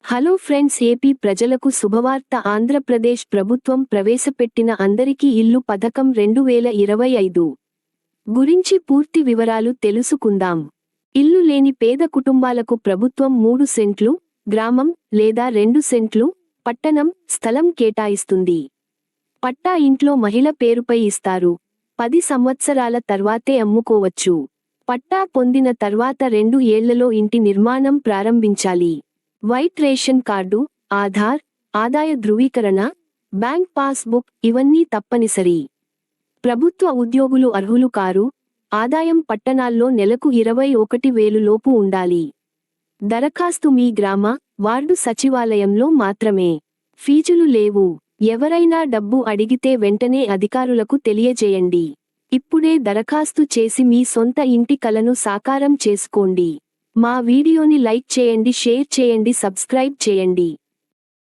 Hello friends, AP ప్రజలకు శుభవార్త. ఆంధ్రప్రదేశ్ ప్రభుత్వం ప్రవేశపెట్టిన అందరికీ ఇల్లు పథకం 2025 గురించి పూర్తి వివరాలు తెలుసుకుందాం. ఇల్లు లేని పేద కుటుంబాలకు ప్రభుత్వం 3 సెంట్లు, గ్రామం లేదా 2 సెంట్లు, పట్టణం, స్థలం కేటాయిస్తుంది. పట్టా ఇంట్లో మహిళ పేరుపై ఇస్తారు. 10 సంవత్సరాల తర్వాతే అమ్ముకోవచ్చు. పట్టా పొందిన తర్వాత 2 ఏళ్లలో ఇంటి నిర్మాణం ప్రారంభించాలి. వైట్ రేషన్ కార్డు, ఆధార్, ఆదాయ ధృవీకరణ, బ్యాంక్ పాస్ బుక్ ఇవన్నీ తప్పనిసరి. ప్రభుత్వ ఉద్యోగులు అర్హులు కారు. ఆదాయం పట్టణాల్లో నెలకు 21,000 లోపు ఉండాలి. దరఖాస్తు మీ గ్రామ, వార్డు సచివాలయంలో మాత్రమే. ఫీజులు లేవు. ఎవరైనా డబ్బు అడిగితే వెంటనే అధికారులకు తెలియజేయండి. ఇప్పుడే దరఖాస్తు చేసి మీ సొంత ఇంటి కలను సాకారం చేసుకోండి. మా వీడియోని లైక్ చేయండి, షేర్ చేయండి, సబ్స్క్రైబ్ చేయండి.